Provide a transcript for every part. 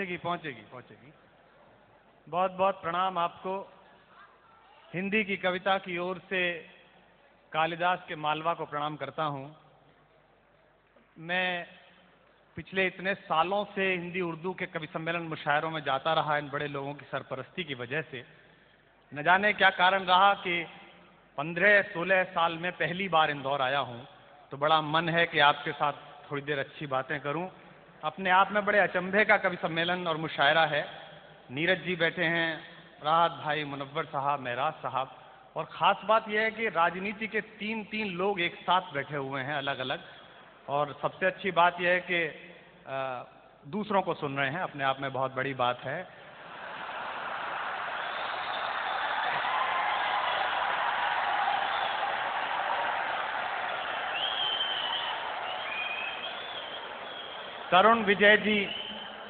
पहुंचेगी पहुंचेगी पहुंचेगी। बहुत बहुत प्रणाम आपको। हिंदी की कविता की ओर से कालिदास के मालवा को प्रणाम करता हूं। मैं पिछले इतने सालों से हिंदी उर्दू के कवि सम्मेलन मुशायरों में जाता रहा इन बड़े लोगों की सरपरस्ती की वजह से। न जाने क्या कारण रहा कि 15-16 साल में पहली बार इंदौर आया हूं, तो बड़ा मन है कि आपके साथ थोड़ी देर अच्छी बातें करूं। अपने आप में बड़े अचंभे का कवि सम्मेलन और मुशायरा है। नीरज जी बैठे हैं, राहत भाई, मुनव्वर साहब, महराज साहब, और ख़ास बात यह है कि राजनीति के तीन लोग एक साथ बैठे हुए हैं अलग अलग। और सबसे अच्छी बात यह है कि दूसरों को सुन रहे हैं, अपने आप में बहुत बड़ी बात है। तरुण विजय जी,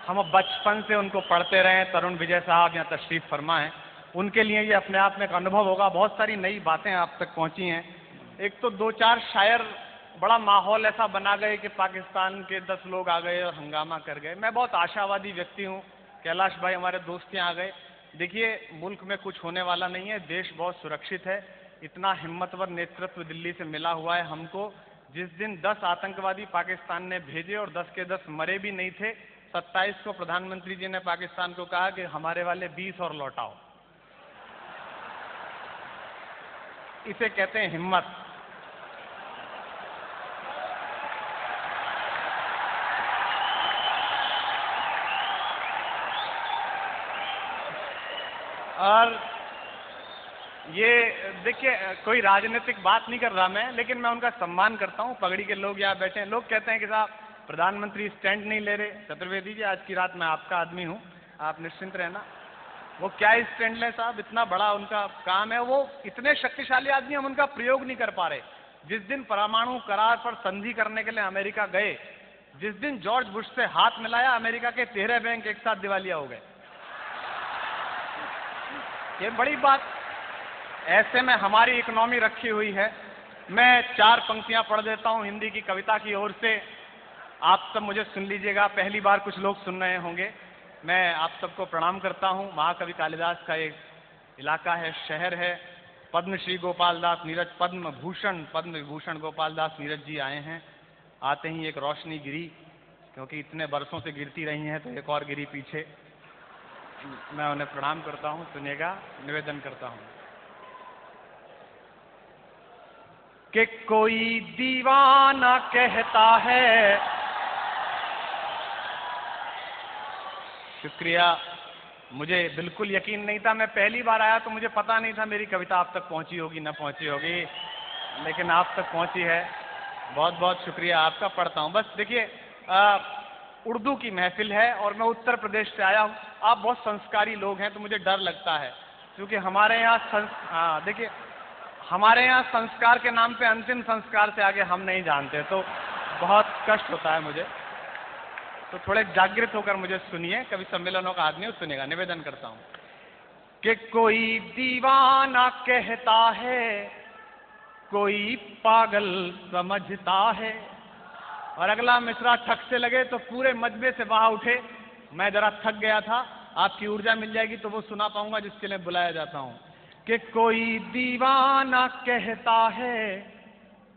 हम बचपन से उनको पढ़ते रहे हैं। तरुण विजय साहब यहाँ तशरीफ फरमा हैं, उनके लिए ये अपने आप में एक अनुभव होगा। बहुत सारी नई बातें आप तक पहुंची हैं। एक तो 2-4 शायर बड़ा माहौल ऐसा बना गए कि पाकिस्तान के 10 लोग आ गए और हंगामा कर गए। मैं बहुत आशावादी व्यक्ति हूँ। कैलाश भाई हमारे दोस्त यहाँ आ गए। देखिए, मुल्क में कुछ होने वाला नहीं है, देश बहुत सुरक्षित है। इतना हिम्मतवर नेतृत्व दिल्ली से मिला हुआ है हमको। जिस दिन 10 आतंकवादी पाकिस्तान ने भेजे और 10 के 10 मरे भी नहीं थे, 27 को प्रधानमंत्री जी ने पाकिस्तान को कहा कि हमारे वाले 20 और लौटाओ। इसे कहते हैं हिम्मत। और ये देखिए, कोई राजनीतिक बात नहीं कर रहा मैं, लेकिन मैं उनका सम्मान करता हूँ। पगड़ी के लोग यहाँ बैठे हैं। लोग कहते हैं कि साहब प्रधानमंत्री स्टैंड नहीं ले रहे। चतुर्वेदी जी, आज की रात मैं आपका आदमी हूँ, आप निश्चिंत रहना। वो क्या स्टैंड लें साहब, इतना बड़ा उनका काम है। वो इतने शक्तिशाली आदमी, हम उनका प्रयोग नहीं कर पा रहे। जिस दिन परमाणु करार पर संधि करने के लिए अमेरिका गए, जिस दिन जॉर्ज बुश से हाथ मिलाया, अमेरिका के 13 बैंक एक साथ दिवालिया हो गए। ये बड़ी बात। ऐसे में हमारी इकोनॉमी रखी हुई है। मैं 4 पंक्तियां पढ़ देता हूं हिंदी की कविता की ओर से, आप सब मुझे सुन लीजिएगा। पहली बार कुछ लोग सुन रहे होंगे। मैं आप सबको प्रणाम करता हूं। महाकवि कालिदास का एक इलाका है, शहर है। पद्मश्री गोपाल दास नीरज, पद्म विभूषण गोपाल दास नीरज जी आए हैं। आते ही एक रोशनी गिरी, क्योंकि इतने बरसों से गिरती रही हैं तो एक और गिरी पीछे। मैं उन्हें प्रणाम करता हूं, सुनिएगा, निवेदन करता हूं कि कोई दीवाना कहता है। शुक्रिया। मुझे बिल्कुल यकीन नहीं था, मैं पहली बार आया तो मुझे पता नहीं था मेरी कविता आप तक पहुंची होगी ना पहुंची होगी, लेकिन आप तक पहुंची है। बहुत बहुत शुक्रिया आपका। पढ़ता हूं। बस देखिए, उर्दू की महफिल है और मैं उत्तर प्रदेश से आया हूं। आप बहुत संस्कारी लोग हैं तो मुझे डर लगता है, क्योंकि हमारे यहाँ देखिए, हमारे यहाँ संस्कार के नाम पे अंतिम संस्कार से आगे हम नहीं जानते, तो बहुत कष्ट होता है मुझे। तो थोड़े जागृत होकर मुझे सुनिए। कवि सम्मेलनों का आदमी सुनेगा। निवेदन करता हूं कि कोई दीवाना कहता है, कोई पागल समझता है। और अगला मिसरा ठक से लगे तो पूरे मजबे से वहां उठे। मैं जरा थक गया था, आपकी ऊर्जा मिल जाएगी तो वो सुना पाऊंगा जिसके लिए बुलाया जाता हूं। कि कोई दीवाना कहता है,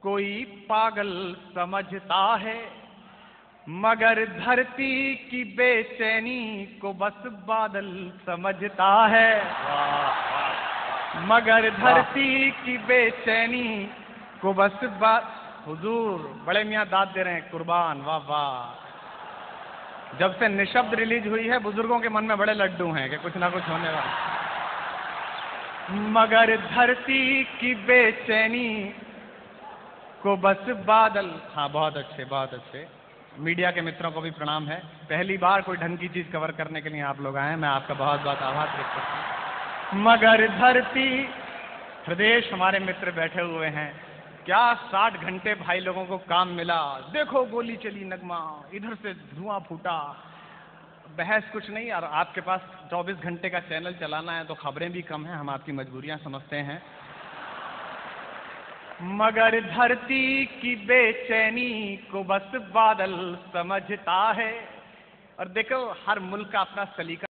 कोई पागल समझता है, मगर धरती की बेचैनी को बस बादल समझता है। मगर धरती की बेचैनी को बस हुजूर, बड़े मियाँ दाद दे रहे हैं, कुर्बान, वाह वाह। जब से निशब्द रिलीज हुई है, बुजुर्गों के मन में बड़े लड्डू हैं कि कुछ ना कुछ होने वाला। मगर धरती की बेचैनी को बस बादल। हाँ, बहुत अच्छे, बहुत अच्छे। मीडिया के मित्रों को भी प्रणाम है। पहली बार कोई ढंग की चीज कवर करने के लिए आप लोग आए हैं, मैं आपका बहुत बहुत आभार व्यक्त करता हूँ। मगर धरती, प्रदेश हमारे मित्र बैठे हुए हैं। क्या 60 घंटे भाई लोगों को काम मिला। देखो गोली चली, नगमा, इधर से धुआं फूटा, बहस कुछ नहीं। और आपके पास 24 घंटे का चैनल चलाना है तो खबरें भी कम हैं, हम आपकी मजबूरियां समझते हैं। मगर धरती की बेचैनी को बस बादल समझता है, और देखो हर मुल्क का अपना सलीका